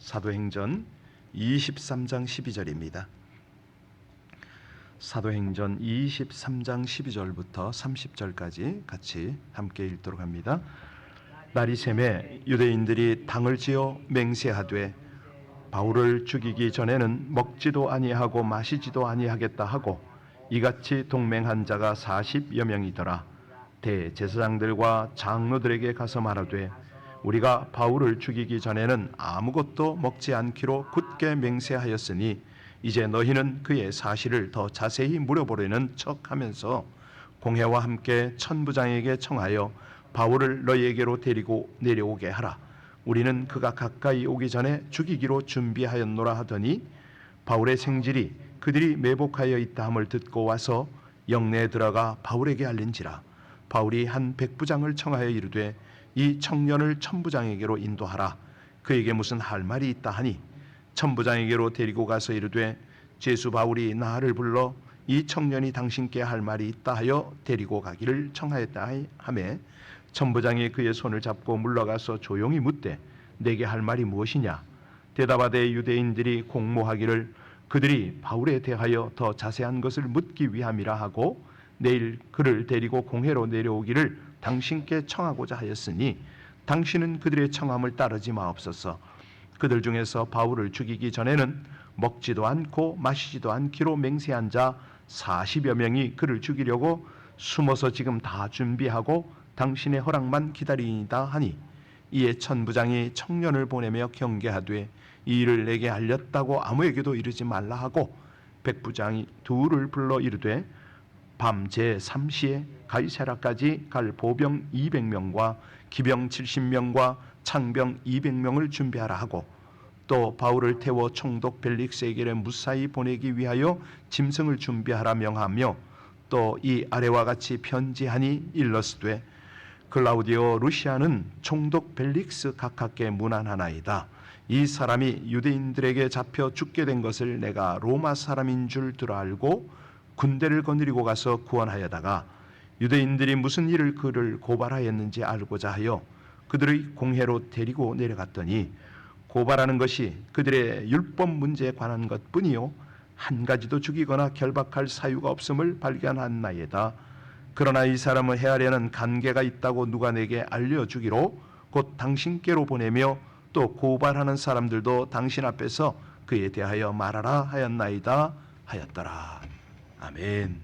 사도행전 23장 12절입니다. 사도행전 23장 12절부터 30절까지 같이 함께 읽도록 합니다. 날이 새매 유대인들이 당을 지어 맹세하되 바울을 죽이기 전에는 먹지도 아니하고 마시지도 아니하겠다 하고 이같이 동맹한 자가 40여 명이더라. 대제사장들과 장로들에게 가서 말하되 우리가 바울을 죽이기 전에는 아무것도 먹지 않기로 굳게 맹세하였으니 이제 너희는 그의 사실을 더 자세히 물어보려는 척하면서 공회와 함께 천부장에게 청하여 바울을 너희에게로 데리고 내려오게 하라. 우리는 그가 가까이 오기 전에 죽이기로 준비하였노라 하더니 바울의 생질이 그들이 매복하여 있다 함을 듣고 와서 영내에 들어가 바울에게 알린지라. 바울이 한 백부장을 청하여 이르되 이 청년을 천부장에게로 인도하라. 그에게 무슨 할 말이 있다 하니 천부장에게로 데리고 가서 이르되 제수 바울이 나를 불러 이 청년이 당신께 할 말이 있다 하여 데리고 가기를 청하였다 하매 천부장이 그의 손을 잡고 물러가서 조용히 묻되 내게 할 말이 무엇이냐. 대답하되 유대인들이 공모하기를 그들이 바울에 대하여 더 자세한 것을 묻기 위함이라 하고 내일 그를 데리고 공회로 내려오기를 당신께 청하고자 하였으니 당신은 그들의 청함을 따르지 마옵소서. 그들 중에서 바울을 죽이기 전에는 먹지도 않고 마시지도 않기로 맹세한 자 40여 명이 그를 죽이려고 숨어서 지금 다 준비하고 당신의 허락만 기다리이다 하니 이에 천부장이 청년을 보내며 경계하되 이 일을 내게 알렸다고 아무에게도 이르지 말라 하고 백부장이 둘을 불러 이르되 밤 제3시에 가이사랴까지 갈 보병 200명과 기병 70명과 창병 200명을 준비하라 하고 또 바울을 태워 총독 벨릭스에게 무사히 보내기 위하여 짐승을 준비하라 명하며 또 이 아래와 같이 편지하니 일러스되 클라우디오 루시아는 총독 벨릭스 각하께 문안하나이다. 이 사람이 유대인들에게 잡혀 죽게 된 것을 내가 로마 사람인 줄 들어 알고 군대를 거느리고 가서 구원하여다가 유대인들이 무슨 일을 그를 고발하였는지 알고자 하여 그들의 공회로 데리고 내려갔더니 고발하는 것이 그들의 율법 문제에 관한 것뿐이요 한 가지도 죽이거나 결박할 사유가 없음을 발견한나이다. 그러나 이 사람을 해하려는 간계가 있다고 누가 내게 알려주기로 곧 당신께로 보내며 또 고발하는 사람들도 당신 앞에서 그에 대하여 말하라 하였나이다 하였더라. 아멘.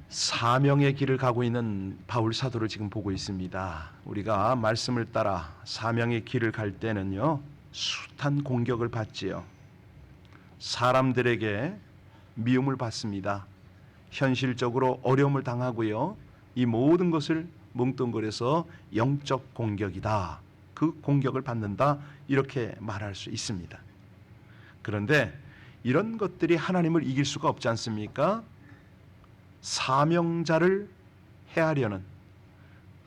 사명의 길을 가고 있는 바울 사도를 지금 보고 있습니다. 우리가 말씀을 따라 사명의 길을 갈 때는요 숱한 공격을 받지요. 사람들에게 미움을 받습니다. 현실적으로 어려움을 당하고요. 이 모든 것을 뭉뚱그려서 영적 공격이다. 그 공격을 받는다. 이렇게 말할 수 있습니다. 그런데 이런 것들이 하나님을 이길 수가 없지 않습니까? 사명자를 해하려는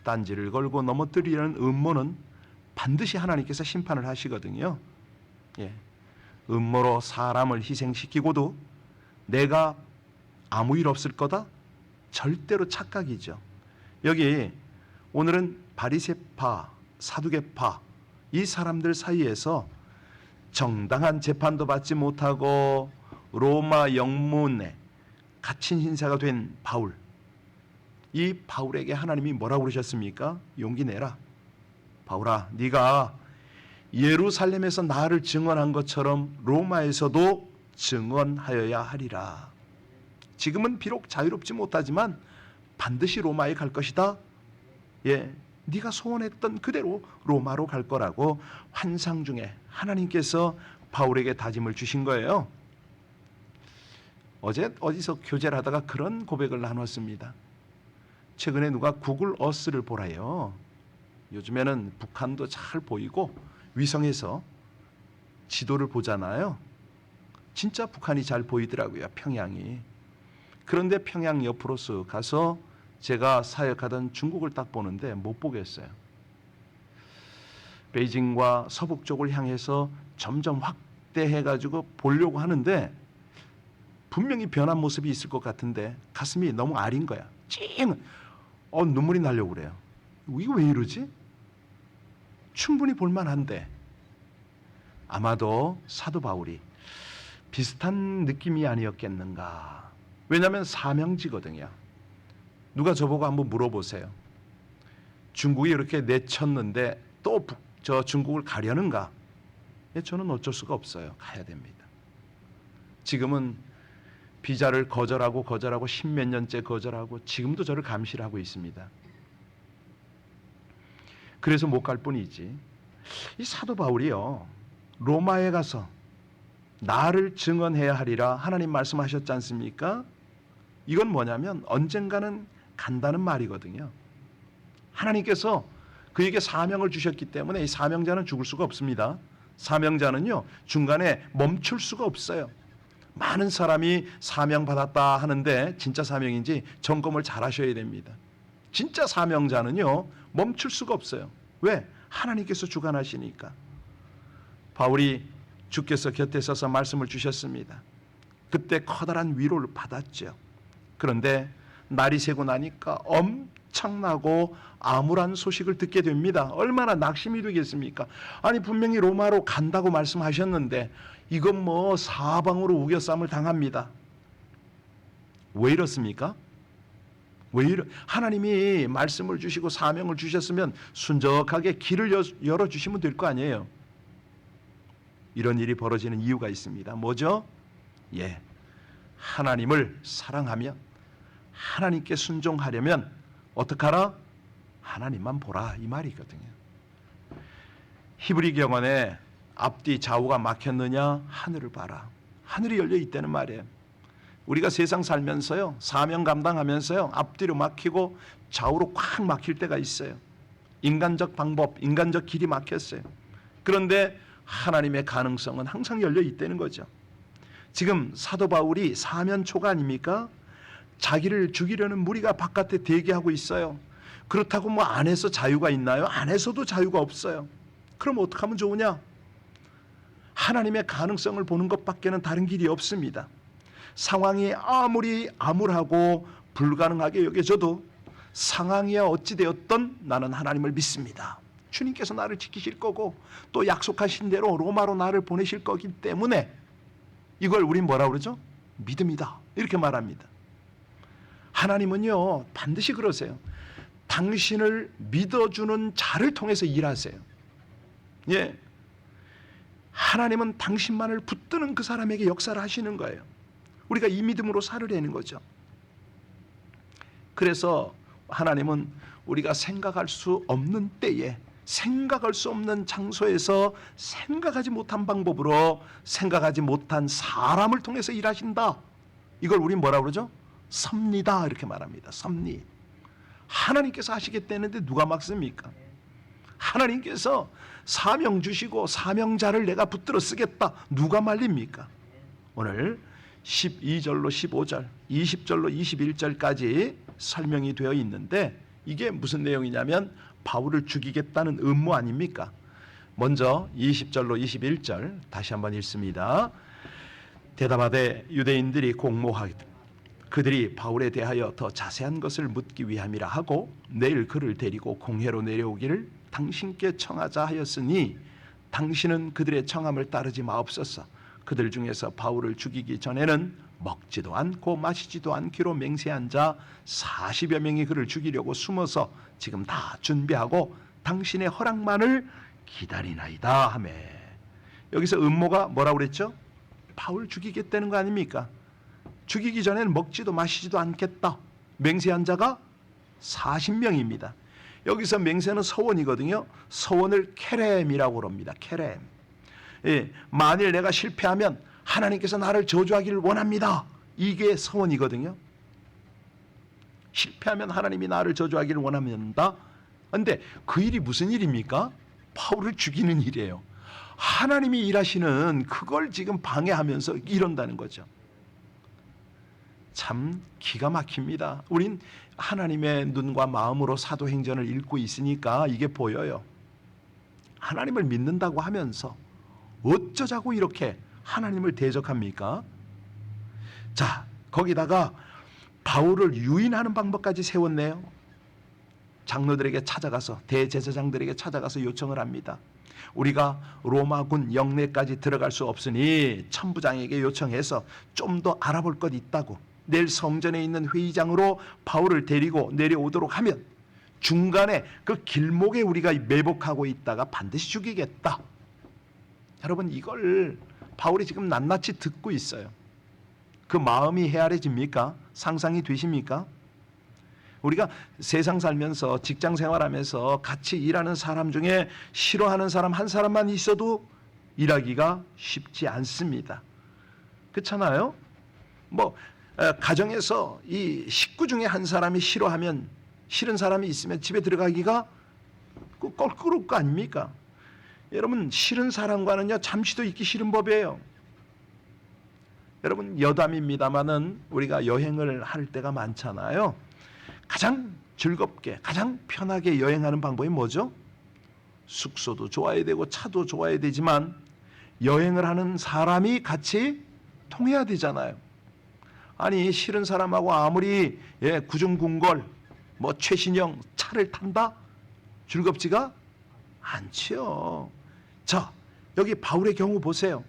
딴지를 걸고 넘어뜨리려는 음모는 반드시 하나님께서 심판을 하시거든요. 음모로 사람을 희생시키고도 내가 아무 일 없을 거다? 절대로 착각이죠. 여기 오늘은 바리새파, 사두개파 이 사람들 사이에서 정당한 재판도 받지 못하고 로마 영문에 갇힌 신세가 된 바울, 이 바울에게 하나님이 뭐라고 그러셨습니까? 용기 내라. 바울아, 네가 예루살렘에서 나를 증언한 것처럼 로마에서도 증언하여야 하리라. 지금은 비록 자유롭지 못하지만 반드시 로마에 갈 것이다. 네가 소원했던 그대로 로마로 갈 거라고 환상 중에 하나님께서 바울에게 다짐을 주신 거예요. 어제 어디서 교제를 하다가 그런 고백을 나눴습니다. 최근에 누가 구글 어스를 보라요. 요즘에는 북한도 잘 보이고 위성에서 지도를 보잖아요. 진짜 북한이 잘 보이더라고요. 평양이. 그런데 평양 옆으로 쓱 가서 제가 사역하던 중국을 딱 보는데 못 보겠어요. 베이징과 서북 쪽을 향해서 점점 확대해가지고 보려고 하는데 분명히 변한 모습이 있을 것 같은데 가슴이 너무 아린 거야. 찡! 눈물이 나려고 그래요. 이거 왜 이러지? 충분히 볼만한데 아마도 사도 바울이 비슷한 느낌이 아니었겠는가. 왜냐하면 사명지거든요. 누가 저보고 한번 물어보세요. 중국이 이렇게 내쳤는데 또 저 중국을 가려는가? 저는 어쩔 수가 없어요. 가야 됩니다. 지금은 비자를 거절하고 십몇 년째 거절하고 지금도 저를 감시를 하고 있습니다. 그래서 못 갈 뿐이지. 이 사도 바울이요, 로마에 가서 나를 증언해야 하리라 하나님 말씀하셨지 않습니까? 이건 뭐냐면 언젠가는 간다는 말이거든요. 하나님께서 그에게 사명을 주셨기 때문에 이 사명자는 죽을 수가 없습니다. 사명자는요, 중간에 멈출 수가 없어요. 많은 사람이 사명받았다 하는데 진짜 사명인지 점검을 잘 하셔야 됩니다. 진짜 사명자는요, 멈출 수가 없어요. 왜? 하나님께서 주관하시니까. 바울이 주께서 곁에 서서 말씀을 주셨습니다. 그때 커다란 위로를 받았죠. 그런데 날이 새고 나니까 엄청나고 암울한 소식을 듣게 됩니다. 얼마나 낙심이 되겠습니까? 아니 분명히 로마로 간다고 말씀하셨는데 이건 뭐 사방으로 우겨쌈을 당합니다. 왜 이렇습니까? 하나님이 말씀을 주시고 사명을 주셨으면 순적하게 길을 열어주시면 될 거 아니에요. 이런 일이 벌어지는 이유가 있습니다. 뭐죠? 하나님을 사랑하며 하나님께 순종하려면 어떡하라? 하나님만 보라, 이 말이거든요. 히브리 경언에 앞뒤 좌우가 막혔느냐? 하늘을 봐라. 하늘이 열려 있다는 말이에요. 우리가 세상 살면서요, 사명 감당하면서요, 앞뒤로 막히고 좌우로 꽉 막힐 때가 있어요. 인간적 방법, 인간적 길이 막혔어요. 그런데 하나님의 가능성은 항상 열려 있다는 거죠. 지금 사도 바울이 사면초가 아닙니까? 자기를 죽이려는 무리가 바깥에 대기하고 있어요. 그렇다고 뭐 안에서 자유가 있나요? 안에서도 자유가 없어요. 그럼 어떻게 하면 좋으냐? 하나님의 가능성을 보는 것밖에는 다른 길이 없습니다. 상황이 아무리 암울하고 불가능하게 여겨져도 상황이야 어찌되었던 나는 하나님을 믿습니다. 주님께서 나를 지키실 거고 또 약속하신 대로 로마로 나를 보내실 거기 때문에 이걸 우린 뭐라 그러죠? 믿음이다. 이렇게 말합니다. 하나님은요, 반드시 그러세요. 당신을 믿어주는 자를 통해서 일하세요. 하나님은 당신만을 붙드는 그 사람에게 역사를 하시는 거예요. 우리가 이 믿음으로 살으려는 거죠. 그래서 하나님은 우리가 생각할 수 없는 때에, 생각할 수 없는 장소에서 생각하지 못한 방법으로 생각하지 못한 사람을 통해서 일하신다. 이걸 우리 뭐라 그러죠? 섭리다, 이렇게 말합니다. 섭리. 하나님께서 하시겠다는데 누가 막습니까? 하나님께서 사명 주시고 사명자를 내가 붙들어 쓰겠다. 누가 말립니까? 오늘 12절로 15절, 20절로 21절까지 설명이 되어 있는데 이게 무슨 내용이냐면 바울을 죽이겠다는 음모 아닙니까? 먼저 20절로 21절 다시 한번 읽습니다. 대답하되 유대인들이 공모하기를 그들이 바울에 대하여 더 자세한 것을 묻기 위함이라 하고 내일 그를 데리고 공회로 내려오기를 당신께 청하자 하였으니 당신은 그들의 청함을 따르지 마옵소서. 그들 중에서 바울을 죽이기 전에는 먹지도 않고 마시지도 않기로 맹세한 자 40여 명이 그를 죽이려고 숨어서 지금 다 준비하고 당신의 허락만을 기다리나이다 하매. 여기서 음모가 뭐라고 그랬죠? 바울 죽이겠다는 거 아닙니까? 죽이기 전에는 먹지도 마시지도 않겠다. 맹세한 자가 40명입니다. 여기서 맹세는 서원이거든요. 서원을 케렘이라고 합니다. 케렘. 만일 내가 실패하면 하나님께서 나를 저주하기를 원합니다. 이게 서원이거든요. 실패하면 하나님이 나를 저주하기를 원합니다. 그런데 그 일이 무슨 일입니까? 바울을 죽이는 일이에요. 하나님이 일하시는 그걸 지금 방해하면서 이런다는 거죠. 참 기가 막힙니다. 우린 하나님의 눈과 마음으로 사도행전을 읽고 있으니까 이게 보여요. 하나님을 믿는다고 하면서 어쩌자고 이렇게 하나님을 대적합니까? 자, 거기다가 바울을 유인하는 방법까지 세웠네요. 장로들에게 찾아가서, 대제사장들에게 찾아가서 요청을 합니다. 우리가 로마군 영내까지 들어갈 수 없으니 천부장에게 요청해서 좀 더 알아볼 것 있다고, 내일 성전에 있는 회의장으로 바울을 데리고 내려오도록 하면 중간에 그 길목에 우리가 매복하고 있다가 반드시 죽이겠다. 여러분, 이걸 바울이 지금 낱낱이 듣고 있어요. 그 마음이 헤아려집니까? 상상이 되십니까? 우리가 세상 살면서, 직장 생활하면서 같이 일하는 사람 중에 싫어하는 사람 한 사람만 있어도 일하기가 쉽지 않습니다. 그렇잖아요? 가정에서 이 식구 중에 한 사람이 싫어하면, 싫은 사람이 있으면 집에 들어가기가 껄끄러울 거 아닙니까? 여러분, 싫은 사람과는요 잠시도 있기 싫은 법이에요. 여러분, 여담입니다마는 우리가 여행을 할 때가 많잖아요. 가장 즐겁게, 가장 편하게 여행하는 방법이 뭐죠? 숙소도 좋아야 되고 차도 좋아야 되지만 여행을 하는 사람이 같이 통해야 되잖아요. 아니, 싫은 사람하고 아무리 구중궁궐 최신형 차를 탄다? 즐겁지가 않지요. 자, 여기 바울의 경우 보세요.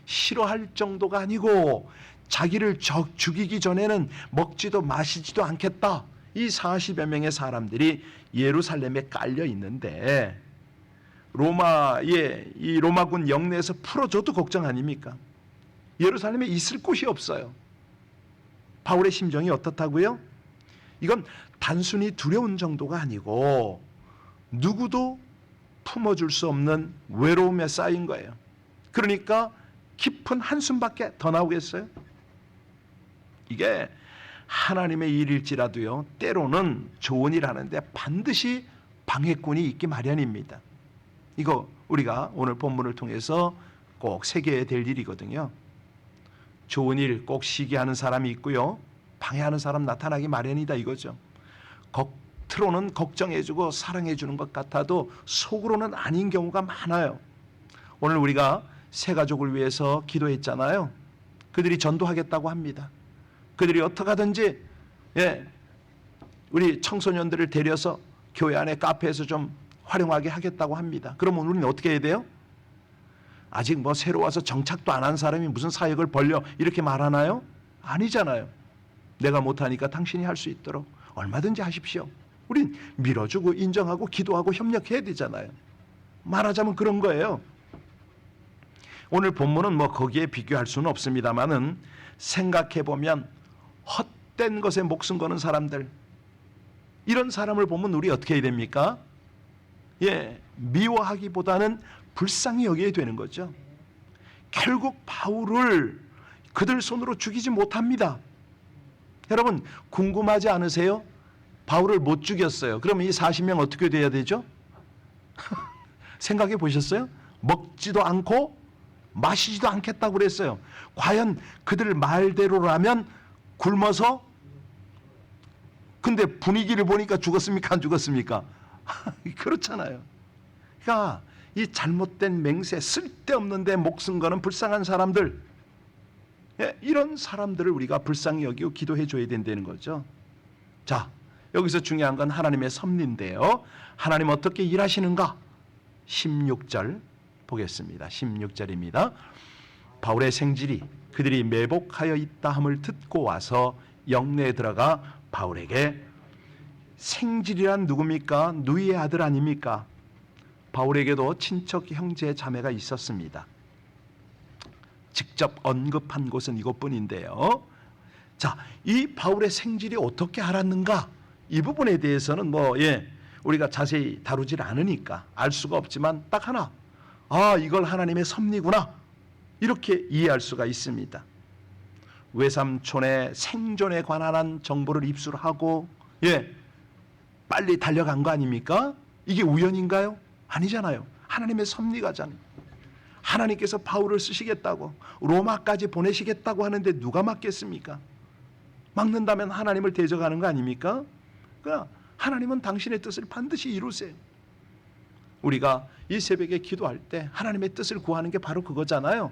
싫어할 정도가 아니고 자기를 죽이기 전에는 먹지도 마시지도 않겠다. 이 40여 명의 사람들이 예루살렘에 깔려 있는데 이 로마군 영내에서 풀어줘도 걱정 아닙니까? 예루살렘에 있을 곳이 없어요. 바울의 심정이 어떻다고요? 이건 단순히 두려운 정도가 아니고 누구도 품어줄 수 없는 외로움에 쌓인 거예요. 그러니까 깊은 한숨밖에 더 나오겠어요? 이게 하나님의 일일지라도요, 때로는 좋은 일 하는데 반드시 방해꾼이 있기 마련입니다. 이거 우리가 오늘 본문을 통해서 꼭 새겨야 될 일이거든요. 좋은 일 꼭 시기하는 사람이 있고요, 방해하는 사람 나타나기 마련이다 이거죠. 겉으로는 걱정해주고 사랑해주는 것 같아도 속으로는 아닌 경우가 많아요. 오늘 우리가 새 가족을 위해서 기도했잖아요. 그들이 전도하겠다고 합니다. 그들이 어떻게 하든지 우리 청소년들을 데려서 교회 안에 카페에서 좀 활용하게 하겠다고 합니다. 그러면 우리는 어떻게 해야 돼요? 아직 새로 와서 정착도 안 한 사람이 무슨 사역을 벌려 이렇게 말하나요? 아니잖아요. 내가 못하니까 당신이 할 수 있도록 얼마든지 하십시오. 우린 밀어주고 인정하고 기도하고 협력해야 되잖아요. 말하자면 그런 거예요. 오늘 본문은 거기에 비교할 수는 없습니다만은 생각해보면 헛된 것에 목숨 거는 사람들, 이런 사람을 보면 우리 어떻게 해야 됩니까? 미워하기보다는 불쌍히 여겨야 되는 거죠. 결국 바울을 그들 손으로 죽이지 못합니다. 여러분, 궁금하지 않으세요? 바울을 못 죽였어요. 그러면 이 40명 어떻게 돼야 되죠? 생각해 보셨어요? 먹지도 않고 마시지도 않겠다고 그랬어요. 과연 그들 말대로라면 굶어서, 근데 분위기를 보니까 죽었습니까? 안 죽었습니까? 그렇잖아요. 그러니까 이 잘못된 맹세, 쓸데없는 데 목숨 거는 불쌍한 사람들, 이런 사람들을 우리가 불쌍히 여기고 기도해 줘야 된다는 거죠. 자, 여기서 중요한 건 하나님의 섭리인데요. 하나님 어떻게 일하시는가? 16절 보겠습니다. 16절입니다. 바울의 생질이 그들이 매복하여 있다 함을 듣고 와서 영내에 들어가 바울에게, 생질이란 누굽니까? 누이의 아들 아닙니까? 바울에게도 친척 형제 자매가 있었습니다. 직접 언급한 곳은 이것뿐인데요. 자, 이 바울의 생질이 어떻게 알았는가? 이 부분에 대해서는 우리가 자세히 다루질 않으니까 알 수가 없지만 딱 하나, 이걸 하나님의 섭리구나, 이렇게 이해할 수가 있습니다. 외삼촌의 생존에 관한 정보를 입수하고 빨리 달려간 거 아닙니까? 이게 우연인가요? 아니잖아요. 하나님의 섭리가잖아요. 하나님께서 바울을 쓰시겠다고, 로마까지 보내시겠다고 하는데 누가 막겠습니까? 막는다면 하나님을 대적하는 거 아닙니까? 그러나 하나님은 당신의 뜻을 반드시 이루세요. 우리가 이 새벽에 기도할 때 하나님의 뜻을 구하는 게 바로 그거잖아요.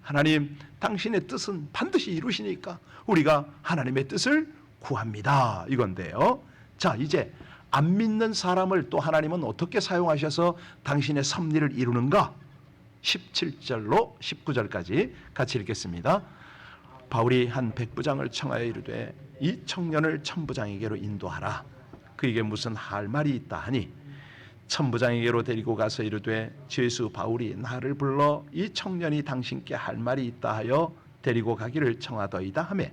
하나님, 당신의 뜻은 반드시 이루시니까 우리가 하나님의 뜻을 구합니다, 이건데요. 자, 이제 안 믿는 사람을 또 하나님은 어떻게 사용하셔서 당신의 섭리를 이루는가? 17절로 19절까지 같이 읽겠습니다. 바울이 한 백부장을 청하여 이르되 이 청년을 천부장에게로 인도하라. 그에게 무슨 할 말이 있다 하니 천부장에게로 데리고 가서 이르되 죄수 바울이 나를 불러 이 청년이 당신께 할 말이 있다 하여 데리고 가기를 청하더이다 하매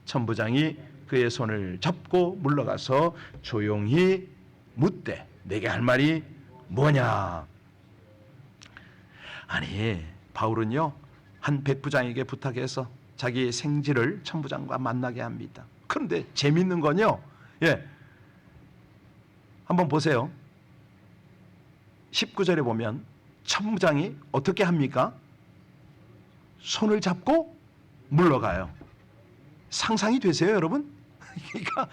천부장이 그의 손을 잡고 물러가서 조용히 묻되 내게 할 말이 뭐냐? 아니 바울은요 한 백부장에게 부탁해서 자기의 생지를 천부장과 만나게 합니다. 그런데 재밌는 건요, 한번 보세요. 19절에 보면 천부장이 어떻게 합니까? 손을 잡고 물러가요. 상상이 되세요, 여러분? 그러니까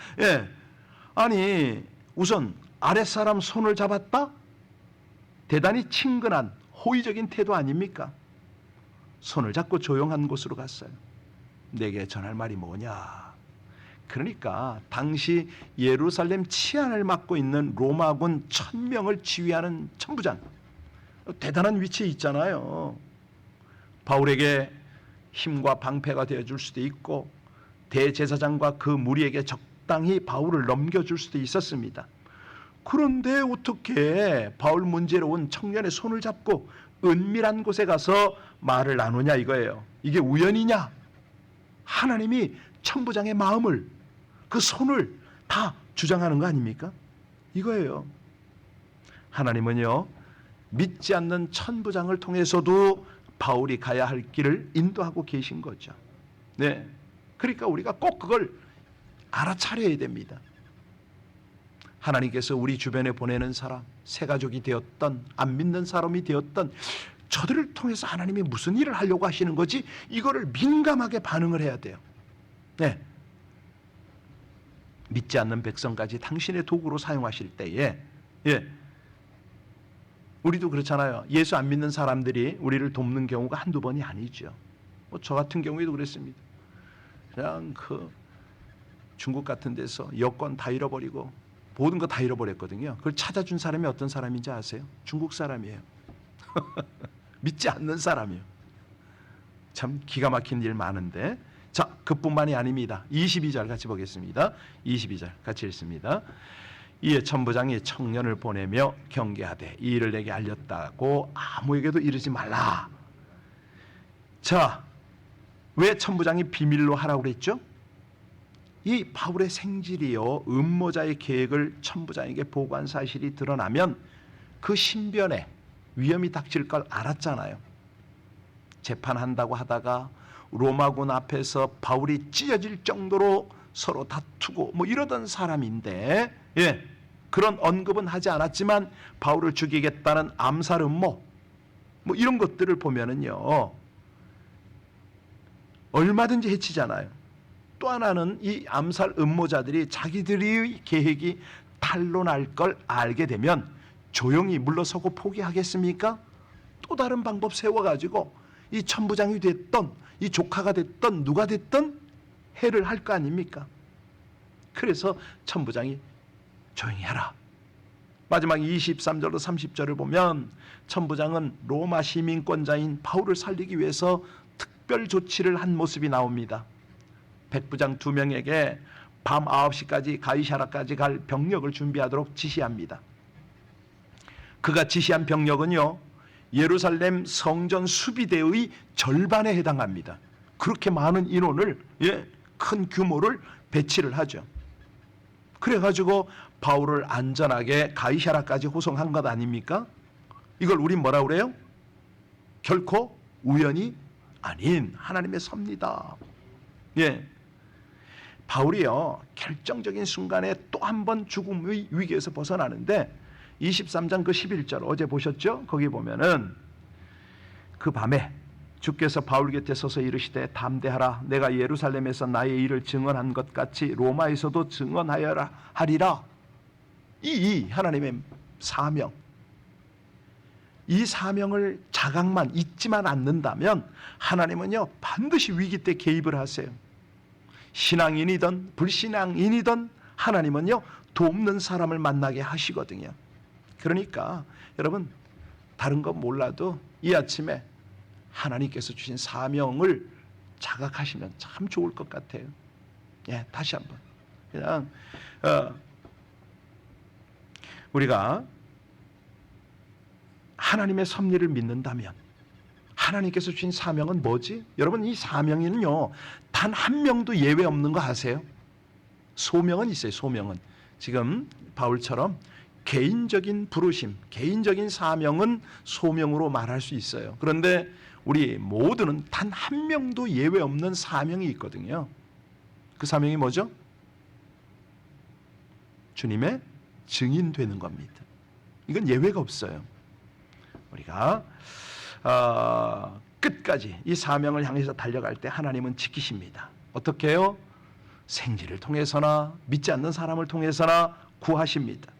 아니 우선 아랫사람 손을 잡았다? 대단히 친근한 호의적인 태도 아닙니까? 손을 잡고 조용한 곳으로 갔어요. 내게 전할 말이 뭐냐? 그러니까 당시 예루살렘 치안을 맡고 있는 로마군 1000명을 지휘하는 천부장, 대단한 위치에 있잖아요. 바울에게 힘과 방패가 되어줄 수도 있고 대제사장과 그 무리에게 적당히 바울을 넘겨줄 수도 있었습니다. 그런데 어떻게 바울 문제로 온 청년의 손을 잡고 은밀한 곳에 가서 말을 나누냐 이거예요. 이게 우연이냐? 하나님이 천부장의 마음을, 그 손을 다 주장하는 거 아닙니까? 이거예요. 하나님은요 믿지 않는 천부장을 통해서도 바울이 가야 할 길을 인도하고 계신 거죠. 그러니까 우리가 꼭 그걸 알아차려야 됩니다. 하나님께서 우리 주변에 보내는 사람, 새가족이 되었던 안 믿는 사람이 되었던 저들을 통해서 하나님이 무슨 일을 하려고 하시는 거지? 이거를 민감하게 반응을 해야 돼요. 믿지 않는 백성까지 당신의 도구로 사용하실 때에 우리도 그렇잖아요. 예수 안 믿는 사람들이 우리를 돕는 경우가 한두 번이 아니죠. 저 같은 경우에도 그랬습니다. 그냥 그 중국 같은 데서 여권 다 잃어버리고 모든 거 다 잃어버렸거든요. 그걸 찾아준 사람이 어떤 사람인지 아세요? 중국 사람이에요. 믿지 않는 사람이에요. 참 기가 막힌 일 많은데, 자, 그뿐만이 아닙니다. 22절 같이 보겠습니다. 22절 같이 읽습니다. 이에 천부장이 청년을 보내며 경계하되 이 일을 내게 알렸다고 아무에게도 이르지 말라. 자, 왜 천부장이 비밀로 하라고 그랬죠? 이 바울의 생질이요 음모자의 계획을 천부장에게 보고한 사실이 드러나면 그 신변에 위험이 닥칠 걸 알았잖아요. 재판한다고 하다가 로마군 앞에서 바울이 찢어질 정도로 서로 다투고 뭐 이러던 사람인데, 그런 언급은 하지 않았지만 바울을 죽이겠다는 암살 음모 뭐 이런 것들을 보면은요 얼마든지 해치잖아요. 또 하나는 이 암살 음모자들이 자기들의 계획이 탄로날 걸 알게 되면 조용히 물러서고 포기하겠습니까? 또 다른 방법 세워가지고 이 천부장이 됐던 이 조카가 됐던 누가 됐던 해를 할 거 아닙니까? 그래서 천부장이 조용히 하라. 마지막 23절로 30절을 보면 천부장은 로마 시민권자인 바울을 살리기 위해서 특별 조치를 한 모습이 나옵니다. 백부장 2명에게 밤 9시까지 가이사라까지 갈 병력을 준비하도록 지시합니다. 그가 지시한 병력은요 예루살렘 성전 수비대의 절반에 해당합니다. 그렇게 많은 인원을, 큰 규모를 배치를 하죠. 그래가지고 바울을 안전하게 가이사라까지 호송한 것 아닙니까? 이걸 우린 뭐라 그래요? 결코 우연이 아닌 하나님의 섭니다. 바울이요 결정적인 순간에 또 한 번 죽음의 위기에서 벗어나는데 23장 그 11절 어제 보셨죠? 거기 보면은 그 밤에 주께서 바울 곁에 서서 이르시되 담대하라. 내가 예루살렘에서 나의 일을 증언한 것 같이 로마에서도 증언하여라 하리라. 이 하나님의 사명, 이 사명을 자각만 잊지만 않는다면 하나님은요 반드시 위기 때 개입을 하세요. 신앙인이든 불신앙인이든 하나님은요 돕는 사람을 만나게 하시거든요. 그러니까 여러분, 다른 건 몰라도 이 아침에 하나님께서 주신 사명을 자각하시면 참 좋을 것 같아요. 예, 다시 한번 그냥 우리가 하나님의 섭리를 믿는다면 하나님께서 주신 사명은 뭐지? 여러분, 이 사명에는요 단 한 명도 예외 없는 거 아세요? 소명은 있어요. 소명은 지금 바울처럼 개인적인 부르심, 개인적인 사명은 소명으로 말할 수 있어요. 그런데 우리 모두는 단 한 명도 예외 없는 사명이 있거든요. 그 사명이 뭐죠? 주님의 증인 되는 겁니다. 이건 예외가 없어요. 우리가 끝까지 이 사명을 향해서 달려갈 때 하나님은 지키십니다. 어떻게 해요? 생지를 통해서나 믿지 않는 사람을 통해서나 구하십니다.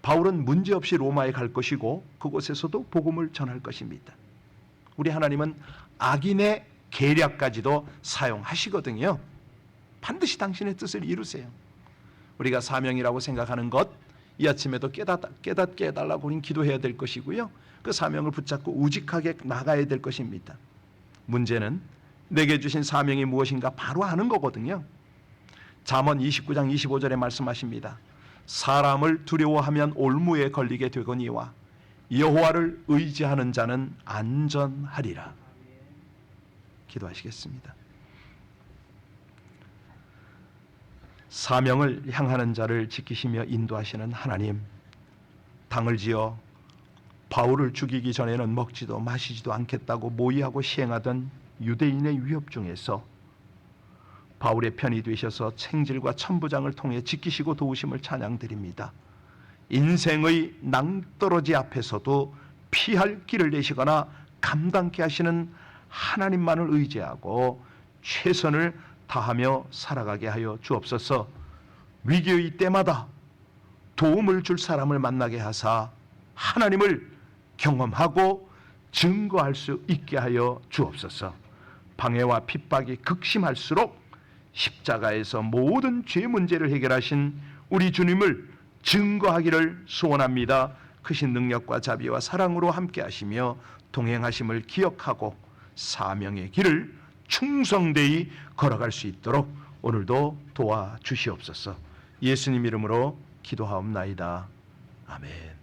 바울은 문제없이 로마에 갈 것이고 그곳에서도 복음을 전할 것입니다. 우리 하나님은 악인의 계략까지도 사용하시거든요. 반드시 당신의 뜻을 이루세요. 우리가 사명이라고 생각하는 것, 이 아침에도 깨닫게 해달라고 우리는 기도해야 될 것이고요. 그 사명을 붙잡고 우직하게 나가야 될 것입니다. 문제는 내게 주신 사명이 무엇인가 바로 아는 거거든요. 잠언 29장 25절에 말씀하십니다. 사람을 두려워하면 올무에 걸리게 되거니와 여호와를 의지하는 자는 안전하리라. 기도하시겠습니다. 사명을 향하는 자를 지키시며 인도하시는 하나님, 당을 지어 바울을 죽이기 전에는 먹지도 마시지도 않겠다고 모의하고 시행하던 유대인의 위협 중에서 바울의 편이 되셔서 생질과 천부장을 통해 지키시고 도우심을 찬양드립니다. 인생의 낭떠러지 앞에서도 피할 길을 내시거나 감당케 하시는 하나님만을 의지하고 최선을 다하며 살아가게 하여 주옵소서. 위기의 때마다 도움을 줄 사람을 만나게 하사 하나님을 경험하고 증거할 수 있게 하여 주옵소서. 방해와 핍박이 극심할수록 십자가에서 모든 죄 문제를 해결하신 우리 주님을 증거하기를 소원합니다. 크신 능력과 자비와 사랑으로 함께 하시며 동행하심을 기억하고 사명의 길을 충성되이 걸어갈 수 있도록 오늘도 도와주시옵소서. 예수님 이름으로 기도하옵나이다. 아멘.